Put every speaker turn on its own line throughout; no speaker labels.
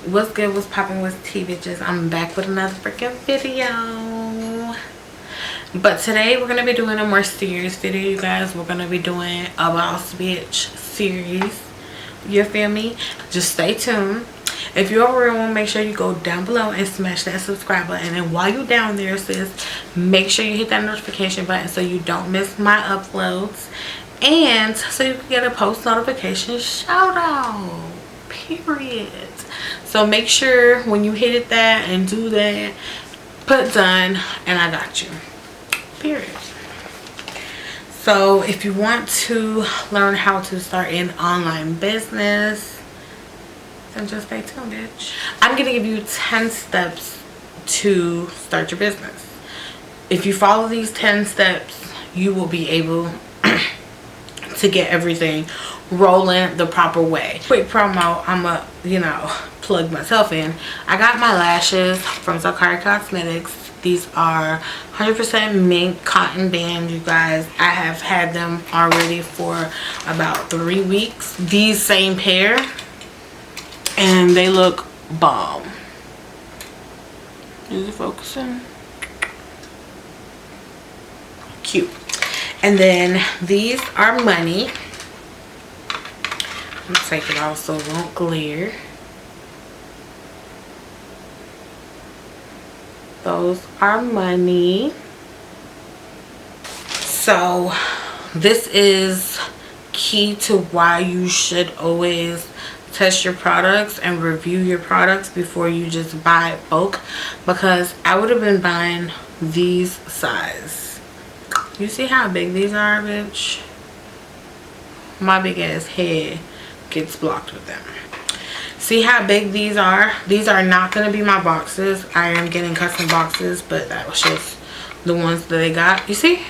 What's good, what's popping, what's tea, bitches? I'm back with another freaking video. But today we're gonna be doing a more serious video, you guys. We're gonna be doing a boss bitch series. You feel me? Just stay tuned. If you're a real one, make sure you go down below and smash that subscribe button. And while you're down there, sis, make sure you hit that notification button so you don't miss my uploads. And so you can get a post notification shout out. Period. So make sure when you hit that and do that, put done and I got you. Period. So if you want to learn how to start an online business, then just stay tuned, bitch. I'm gonna give you 10 steps to start your business. If you follow these 10 steps, you will be able to get everything rolling the proper way. Quick promo, I'ma plug myself in. I got my lashes from SoundCloud Cosmetics. These are 100% mink cotton band, you guys. I have had them already for about 3 weeks, these same pair, and they look bomb. Is it focusing? Cute. And then these are money. I'm gonna take it off so it won't glare. Those are money. So this is key to why you should always test your products and review your products before you just buy bulk, because I would have been buying these size. You see how big these are, bitch? My big ass head gets blocked with them. See how big these are? These are not going to be my boxes. I am getting custom boxes, but that was just the ones that they got. You see?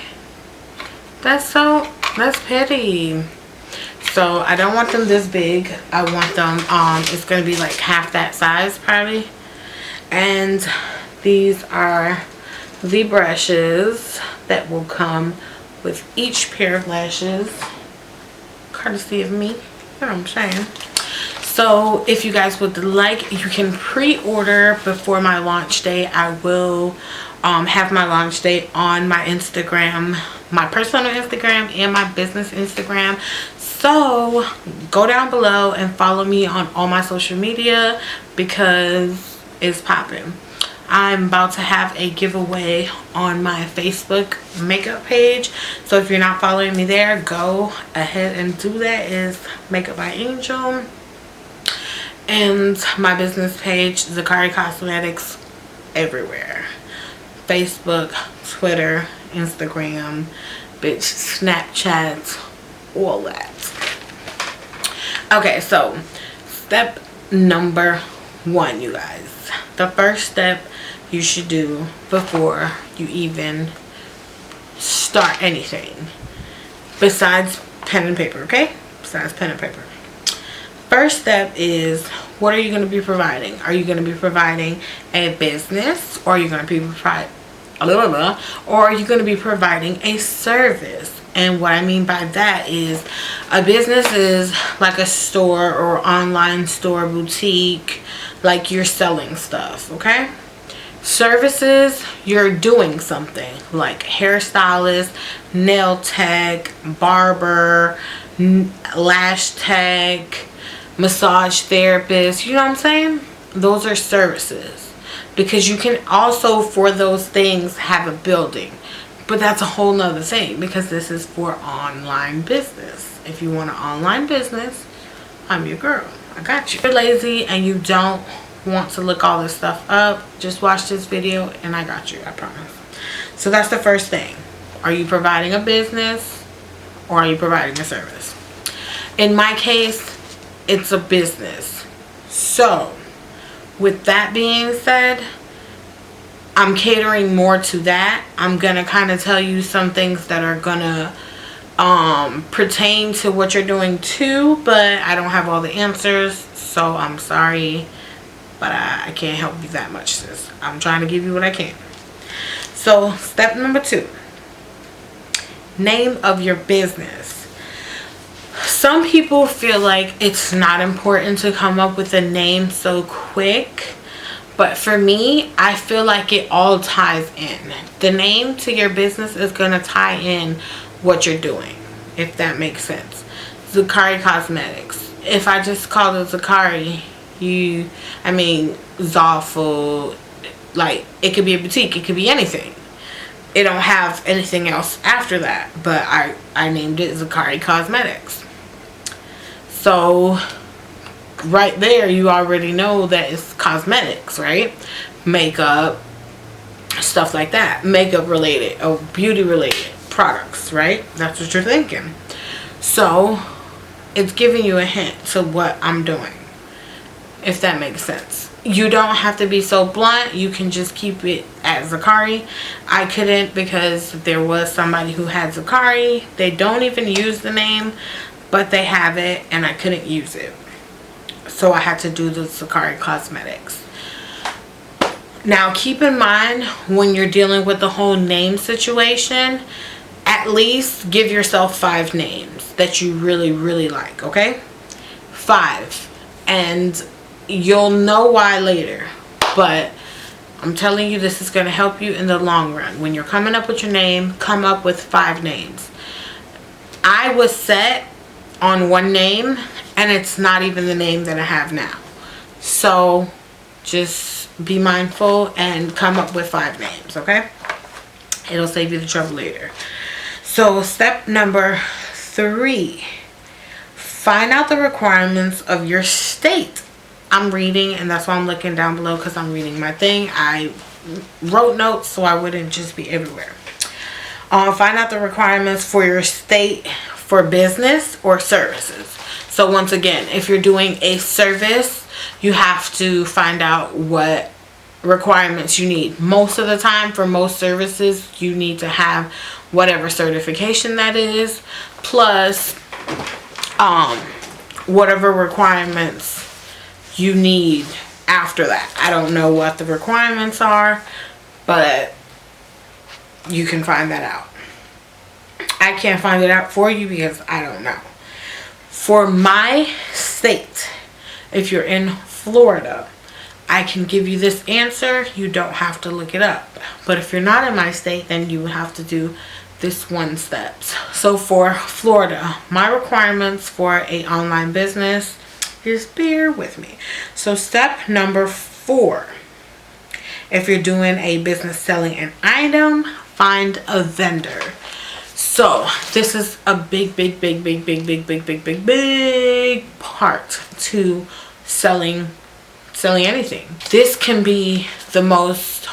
That's petty. So I don't want them this big. I want them, it's going to be like half that size probably. And these are the brushes that will come with each pair of lashes, courtesy of me. You know what I'm saying? So if you guys would like, you can pre-order before my launch date. I will have my launch date on my Instagram, my personal Instagram and my business Instagram. So go down below and follow me on all my social media because it's popping. I'm about to have a giveaway on my Facebook makeup page. So if you're not following me there, go ahead and do that. It's Makeup by Angel. And my business page, TheMcCoy Cosmetics, everywhere. Facebook, Twitter, Instagram, bitch, Snapchat, all that. Okay, so step number 1, you guys. The first step you should do before you even start anything, besides pen and paper, okay? Besides pen and paper. First step is, what are you going to be providing? Are you going to be providing a business, or are you going to be providing a service? And what I mean by that is, a business is like a store or online store, boutique, like you're selling stuff, okay? Services, you're doing something like hairstylist, nail tech, barber, lash tech, massage therapist. You know what I'm saying? Those are services, because you can also for those things have a building, but that's a whole nother thing, because this is for online business. If you want an online business, I'm your girl. I got you. If you're lazy and you don't want to look all this stuff up, just watch this video and I got you, I promise. So that's the first thing. Are you providing a business, or are you providing a service? In my case, it's a business. So with that being said, I'm catering more to that. I'm gonna kind of tell you some things that are gonna pertain to what you're doing too, but I don't have all the answers, so I'm sorry, but I can't help you that much, sis. I'm trying to give you what I can. So step number 2, name of your business. Some people feel like it's not important to come up with a name so quick. But for me, I feel like it all ties in. The name to your business is going to tie in what you're doing, if that makes sense. Zakari Cosmetics. If I just call it Zakari, Zawful, like, it could be a boutique, it could be anything. It don't have anything else after that, but I named it Zakari Cosmetics. So right there, you already know that it's cosmetics, right? Makeup, stuff like that. Makeup related or beauty related products, right? That's what you're thinking. So it's giving you a hint to what I'm doing, if that makes sense. You don't have to be so blunt. You can just keep it at Zakari. I couldn't because there was somebody who had Zakari. They don't even use the name, but they have it, and I couldn't use it. So I had to do the Zakari Cosmetics. Now keep in mind, when you're dealing with the whole name situation, at least give yourself 5 names that you really, really like, okay? 5. And you'll know why later. But I'm telling you, this is going to help you in the long run. When you're coming up with your name, come up with 5 names. I was set on one name, and it's not even the name that I have now. So just be mindful and come up with 5 names, okay? It'll save you the trouble later. So step number 3, find out the requirements of your state. I'm reading, and that's why I'm looking down below, because I'm reading my thing. I wrote notes so I wouldn't just be everywhere. Find out the requirements for your state for business or services. So once again, if you're doing a service, you have to find out what requirements you need. Most of the time, for most services, you need to have whatever certification that is, plus whatever requirements you need after that. I don't know what the requirements are, but you can find that out. I can't find it out for you because I don't know. For my state, if you're in Florida, I can give you this answer. You don't have to look it up. But if you're not in my state, then you have to do this 1 step. So for Florida, my requirements for an online business, just bear with me. So step number 4, if you're doing a business selling an item, find a vendor. So this is a big part to selling anything. This can be the most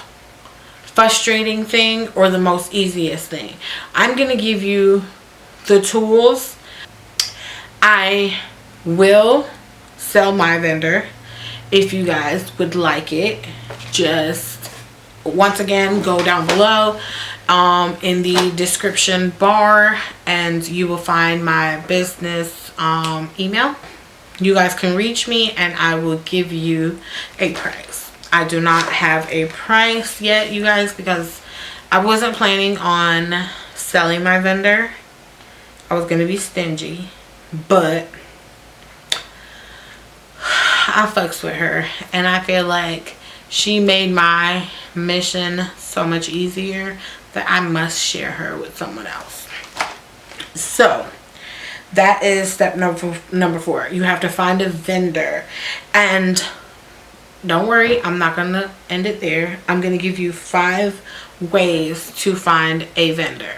frustrating thing or the most easiest thing. I'm going to give you the tools. I will sell my vendor if you guys would like it. Just once again, go down below in the description bar, and you will find my business email. You guys can reach me and I will give you a price. I do not have a price yet, you guys, because I wasn't planning on selling my vendor. I was going to be stingy, but I fucks with her, and I feel like she made my mission so much easier that I must share her with someone else. So that is step number 4. You have to find a vendor. And don't worry, I'm not going to end it there. I'm going to give you 5 ways to find a vendor.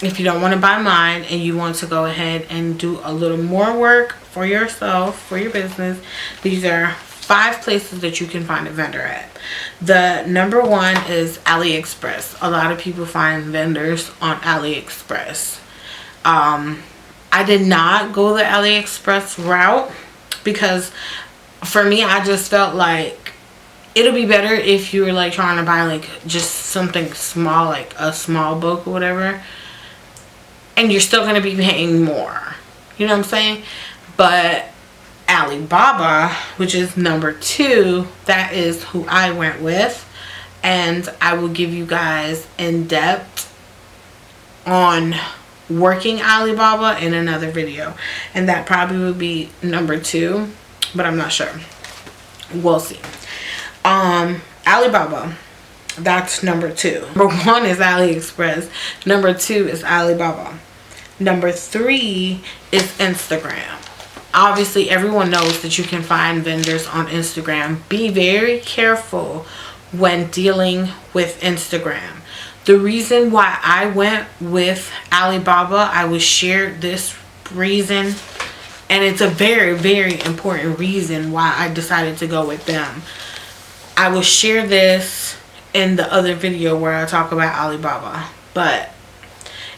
If you don't want to buy mine and you want to go ahead and do a little more work for yourself, for your business, these are 5 places that you can find a vendor at. The number 1 is AliExpress. A lot of people find vendors on AliExpress. I did not go the AliExpress route because for me, I just felt like it'll be better if you were like trying to buy like just something small, like a small book or whatever, and you're still going to be paying more. You know what I'm saying? But Alibaba, which is number 2, that is who I went with, and I will give you guys in depth on working Alibaba in another video, and that probably would be number 2, but I'm not sure. We'll see. Alibaba, that's number 2. Number 1 is AliExpress. Number 2 is Alibaba. Number 3 is Instagram. Obviously, everyone knows that you can find vendors on Instagram. Be very careful when dealing with Instagram. The reason why I went with Alibaba, I was shared this reason, and it's a very, very important reason why I decided to go with them. I will share this in the other video where I talk about Alibaba, but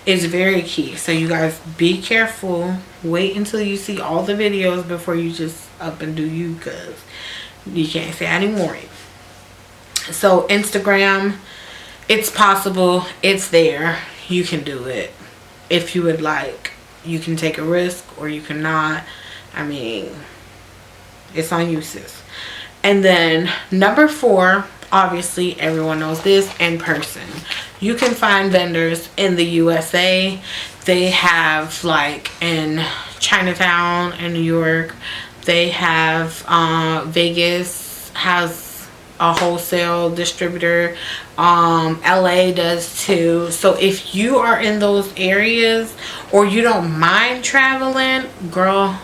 it's very key. So you guys be careful. Wait until you see all the videos before you just up and do you, because you can't say anymore. So Instagram, it's possible, it's there, you can do it if you would like. You can take a risk or you cannot. I mean, it's on you, sis. And then number 4, obviously everyone knows this, in person. You can find vendors in the USA. They have, like, in Chinatown in New York, they have Vegas has a wholesale distributor. LA does too. So if you are in those areas or you don't mind traveling, girl,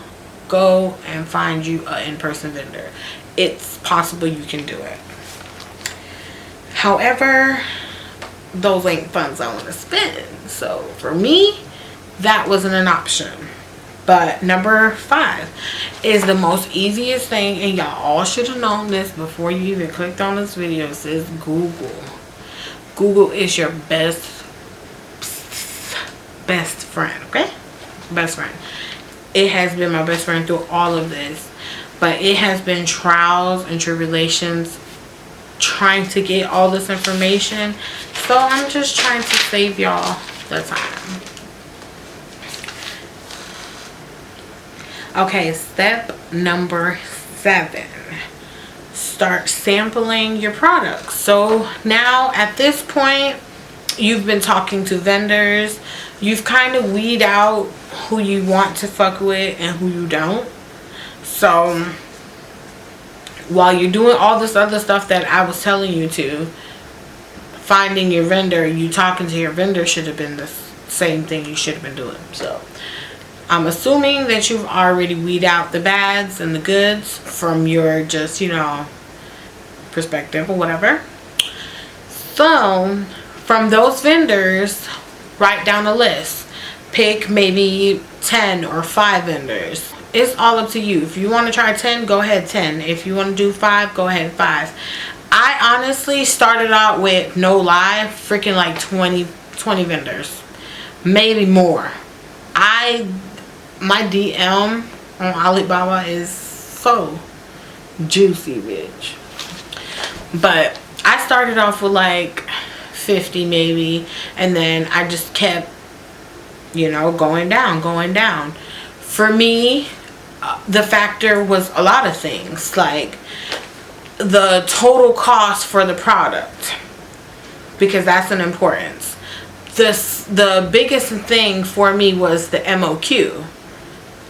go and find you an in-person vendor. It's possible you can do it. However, those ain't funds I want to spend. So for me, that wasn't an option. But number 5 is the most easiest thing, and y'all all should have known this before you even clicked on this video. It says Google. Google is your best friend, okay? Best friend. It has been my best friend through all of this, but it has been trials and tribulations trying to get all this information. So I'm just trying to save y'all the time. Okay, step number 7. Start sampling your products. So now at this point, you've been talking to vendors. You've kind of weed out who you want to fuck with and who you don't. So while you're doing all this other stuff that I was telling you to, finding your vendor, you talking to your vendor should have been the same thing you should have been doing. So I'm assuming that you've already weed out the bads and the goods from your just, you know, perspective or whatever. So from those vendors, write down a list. Pick maybe 10 or 5 vendors. It's all up to you. If you want to try 10, go ahead 10. If you want to do 5, go ahead 5. I honestly started out with, no lie, freaking like 20 vendors. Maybe more. My DM on Alibaba is so juicy, bitch. But I started off with like 50 maybe, and then I just kept, you know, going down. For me, the factor was a lot of things, like the total cost for the product, because that's an importance. The biggest thing for me was the MOQ.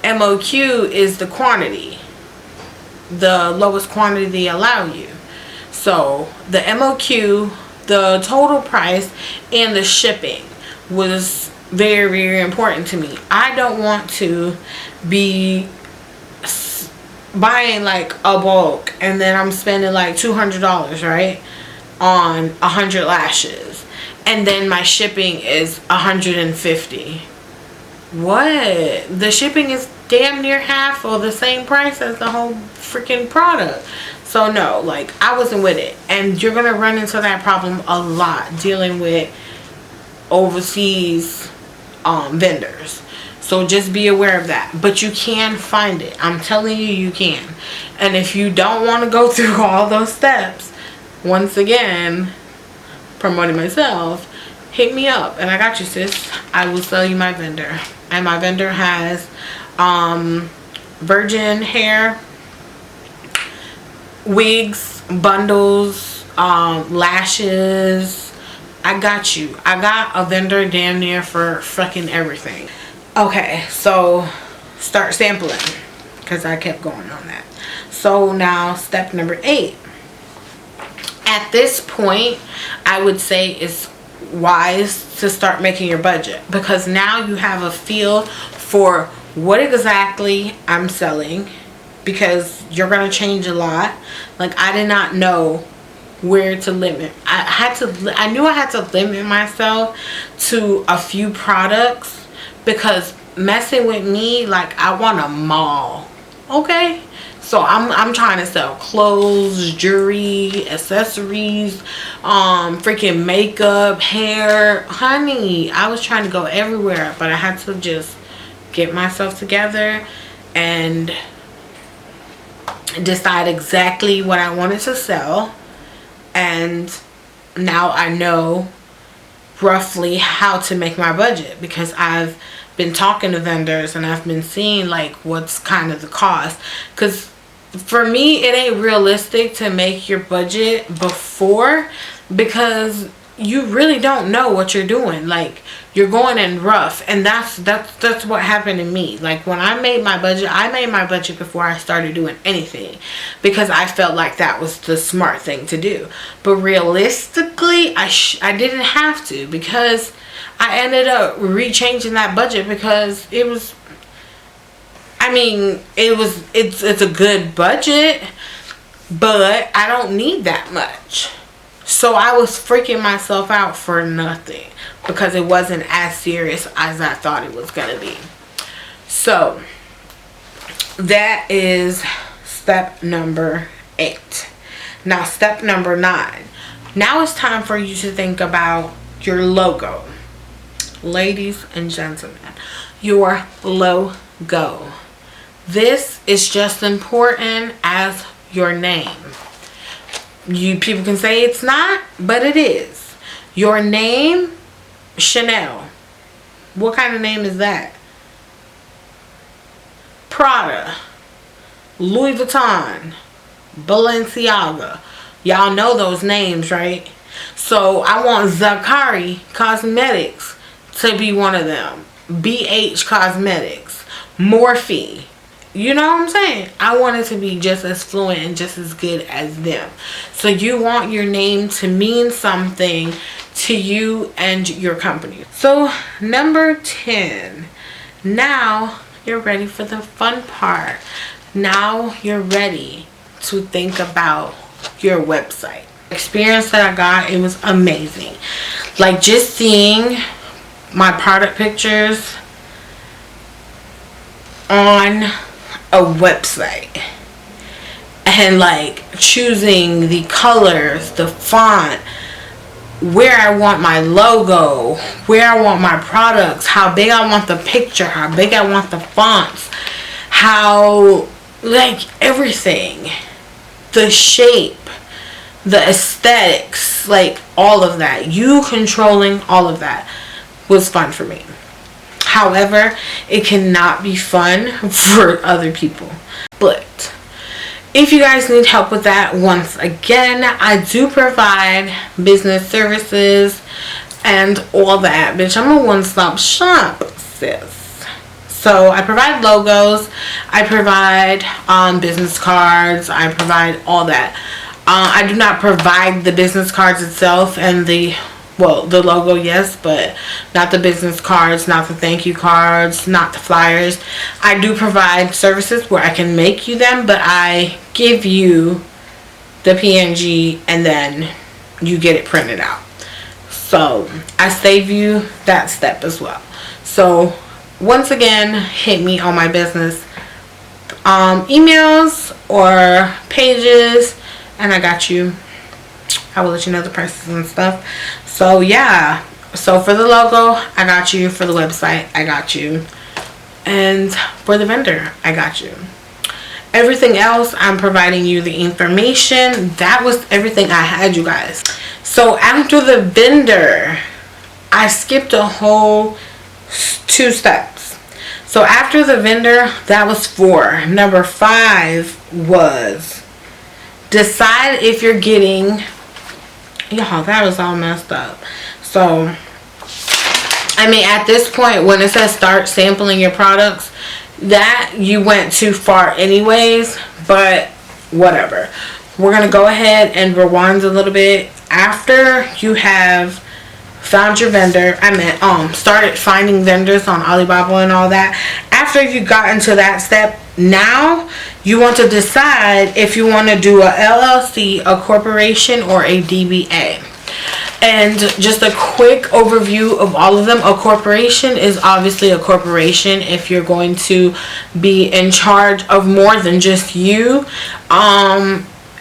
MOQ is the quantity, the lowest quantity they allow you. So the MOQ, the total price, and the shipping was very, very important to me. I don't want to be buying like a bulk and then I'm spending like $200, right, on 100 lashes, and then my shipping is $150. What? The shipping is damn near half or the same price as the whole freaking product. So no, like, I wasn't with it. And you're gonna run into that problem a lot dealing with overseas vendors. So just be aware of that. But you can find it. I'm telling you, you can. And if you don't want to go through all those steps, once again, promoting myself, hit me up and I got you, sis. I will sell you my vendor. And my vendor has virgin hair, wigs, bundles, lashes. I got you. I got a vendor damn near for fucking everything. Okay, so start sampling, because I kept going on that. So now step number 8. At this point, I would say it's wise to start making your budget, because now you have a feel for what exactly I'm selling, because you're going to change a lot. Like, I did not know where to limit. I knew I had to limit myself to a few products, because messing with me, like, I want a mall. Okay, so I'm trying to sell clothes, jewelry, accessories, freaking makeup, hair. Honey, I was trying to go everywhere, but I had to just get myself together and decide exactly what I wanted to sell. And now I know roughly how to make my budget, because I've been talking to vendors and I've been seeing like what's kind of the cost. Because for me, it ain't realistic to make your budget before, because you really don't know what you're doing. Like, you're going in rough, and that's what happened to me. Like, when I made my budget before I started doing anything, because I felt like that was the smart thing to do. But realistically, I didn't have to, because I ended up rechanging that budget, because it was, I mean, it's a good budget, but I don't need that much. So I was freaking myself out for nothing, because it wasn't as serious as I thought it was going to be. So that is step number 8. Now step number 9. Now it's time for you to think about your logo. Ladies and gentlemen, your logo. This is just important as your name. You people can say it's not, but it is. Your name, Chanel. What kind of name is that? Prada, Louis Vuitton, Balenciaga. Y'all know those names, right? So I want Zakari Cosmetics to be one of them. BH Cosmetics, Morphe. You know what I'm saying? I want it to be just as fluent and just as good as them. So you want your name to mean something to you and your company. So number 10. Now you're ready for the fun part. Now you're ready to think about your website. Experience that I got, it was amazing. Like, just seeing my product pictures on a website, and like choosing the colors, the font, where I want my logo, where I want my products, how big I want the picture, how big I want the fonts, how, like, everything, the shape, the aesthetics, like all of that, you controlling all of that was fun for me. However, it cannot be fun for other people. But if you guys need help with that, once again, I do provide business services and all that. Bitch, I'm a one-stop shop, sis. So I provide logos, I provide business cards, I provide all that. I do not provide the business cards itself and the logo, yes, but not the business cards, not the thank you cards, not the flyers. I do provide services where I can make you them, but I give you the PNG and then you get it printed out. So I save you that step as well. So once again, hit me on my business emails or pages, and I got you. I will let you know the prices and stuff. So yeah, so for the logo, I got you. For the website, I got you. And for the vendor, I got you. Everything else, I'm providing you the information. That was everything I had, you guys. So after the vendor, I skipped a whole 2 steps. So after the vendor, that was 4. Number 5 was decide if you're getting, y'all, that was all messed up. So I mean, at this point, when it says start sampling your products, that you went too far anyways, but whatever. We're going to go ahead and rewind a little bit. After you have found your vendor, started finding vendors on Alibaba and all that. After you got into that step, now you want to decide if you want to do a LLC, a corporation, or a DBA. And just a quick overview of all of them. A corporation is obviously a corporation if you're going to be in charge of more than just you.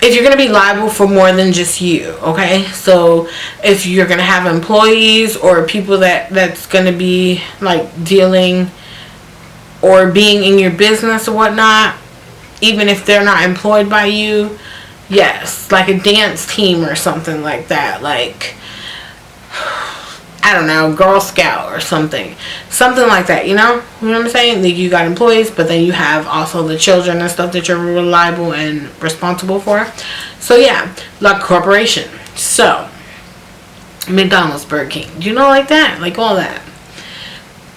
If you're going to be liable for more than just you, okay? So if you're going to have employees or people that's going to be like dealing or being in your business or whatnot, even if they're not employed by you, yes, like a dance team or something like that, like, I don't know, Girl Scout or something like that, you know what I'm saying? Like, you got employees, but then you have also the children and stuff that you're reliable and responsible for. So yeah, like corporation. So McDonald's, Burger King, you know, like that, like all that.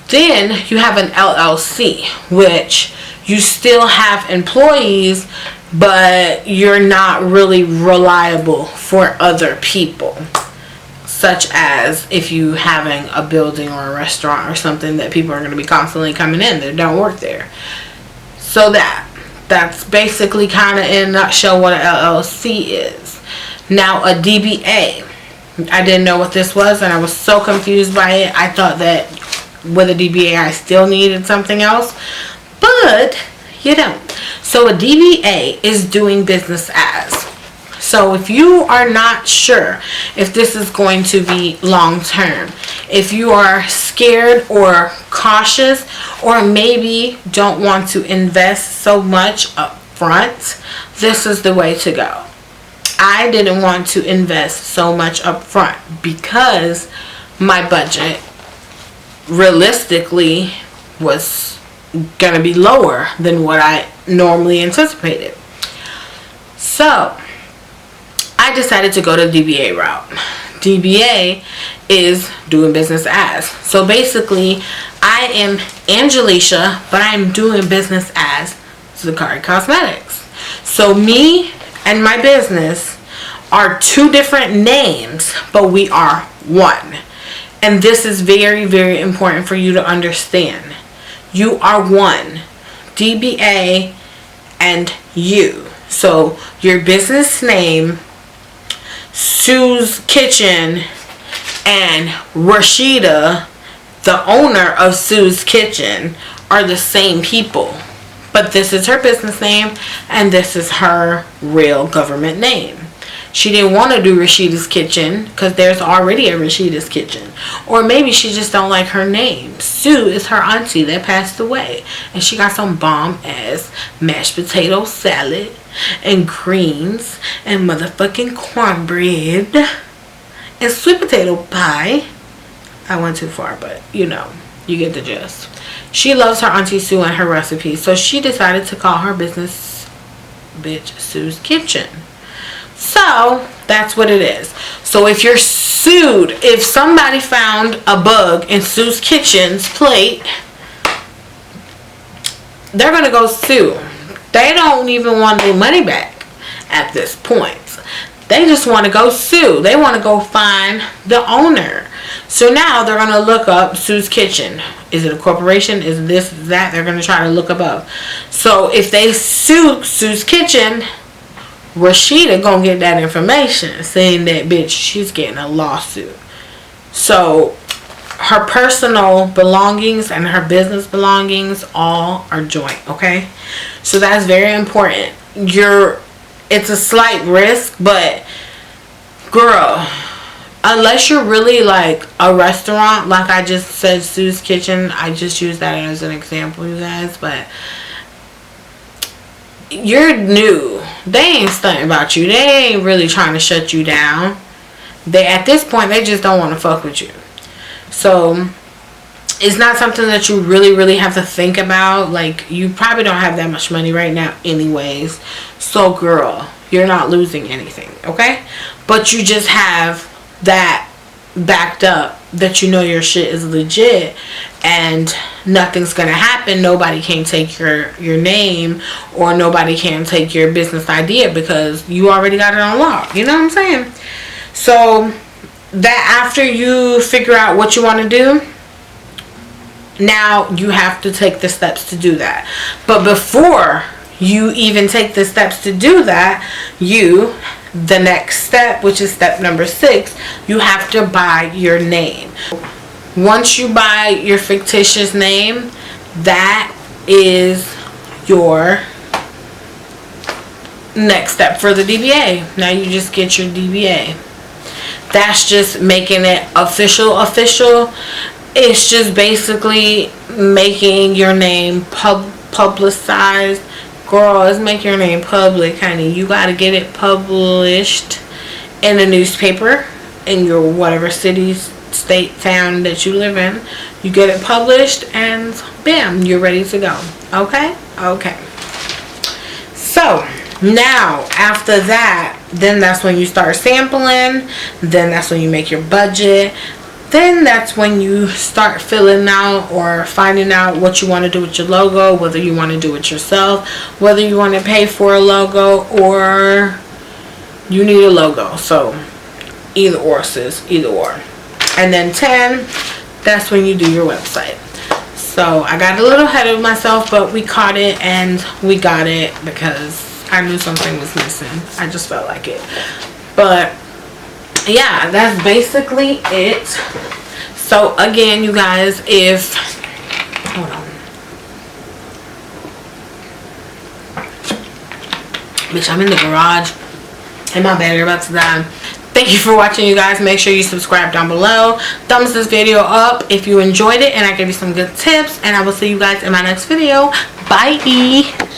Then you have an LLC, which you still have employees, but you're not really reliable for other people. Such as if you having a building or a restaurant or something that people are going to be constantly coming in that don't work there. So that's basically kind of in a nutshell what an LLC is. Now a DBA, I didn't know what this was and I was so confused by it. I thought that with a DBA I still needed something else, but you don't. So a DBA is doing business as. So if you are not sure if this is going to be long term, if you are scared or cautious, or maybe don't want to invest so much up front, this is the way to go. I didn't want to invest so much up front because my budget realistically was going to be lower than what I normally anticipated. So I decided to go to the DBA route. DBA is doing business as. So basically, I am Angelicia, but I am doing business as TheMcCoy Cosmetics. So me and my business are two different names, but we are one. And this is very, very important for you to understand. You are one. DBA and you. So your business name, Sue's Kitchen, and Rashida, the owner of Sue's Kitchen, are the same people. But this is her business name and this is her real government name. She didn't want to do Rashida's Kitchen because there's already a Rashida's Kitchen. Or maybe she just don't like her name. Sue is her auntie that passed away. And she got some bomb ass mashed potato salad and greens and motherfucking cornbread and sweet potato pie. I went too far, but you know, you get the gist. She loves her auntie Sue and her recipes, so she decided to call her business bitch Sue's Kitchen. So that's what it is. So if you're sued, if somebody found a bug in Sue's Kitchen's plate, they're gonna go sue. They don't even want their money back at this point. They just want to go sue. They want to go find the owner. So now they're going to look up Sue's Kitchen. Is it a corporation? Is this, that? They're going to try to look up. So if they sue Sue's Kitchen, Rashida going to get that information saying that bitch, she's getting a lawsuit. So her personal belongings and her business belongings all are joint, okay? So that's very important. It's a slight risk, but girl, unless you're really like a restaurant, like I just said, Sue's Kitchen, I just use that as an example, you guys, but you're new. They ain't stunting about you. They ain't really trying to shut you down. They, at this point, they just don't want to fuck with you. So it's not something that you really have to think about. Like, you probably don't have that much money right now anyways. So girl, you're not losing anything, okay? But you just have that backed up, that you know your shit is legit and nothing's gonna happen. Nobody can take your name, or nobody can take your business idea, because you already got it on lock. You know what I'm saying? So that after you figure out what you want to do, now you have to take the steps to do that. But before you even take the steps to do that, the next step, which is step number 6, you have to buy your name. Once you buy your fictitious name, that is your next step for the DBA. Now you just get your DBA. That's just making it official. It's just basically making your name publicized. Girl, let's make your name public, honey. You gotta get it published in a newspaper in your whatever city, state, town that you live in. You get it published and bam, you're ready to go. Okay? So now after that, then that's when you start sampling. Then that's when you make your budget. Then that's when you start filling out or finding out what you want to do with your logo, whether you want to do it yourself, whether you want to pay for a logo, or you need a logo. So either or, sis, either or. And then 10, that's when you do your website. So I got a little ahead of myself, but we caught it and we got it because I knew something was missing. I just felt like it. But yeah, that's basically it. So again, you guys, hold on, bitch, I'm in the garage and my battery about to die. Thank you for watching, you guys. Make sure you subscribe down below. Thumbs this video up if you enjoyed it and I gave you some good tips, and I will see you guys in my next video. Bye.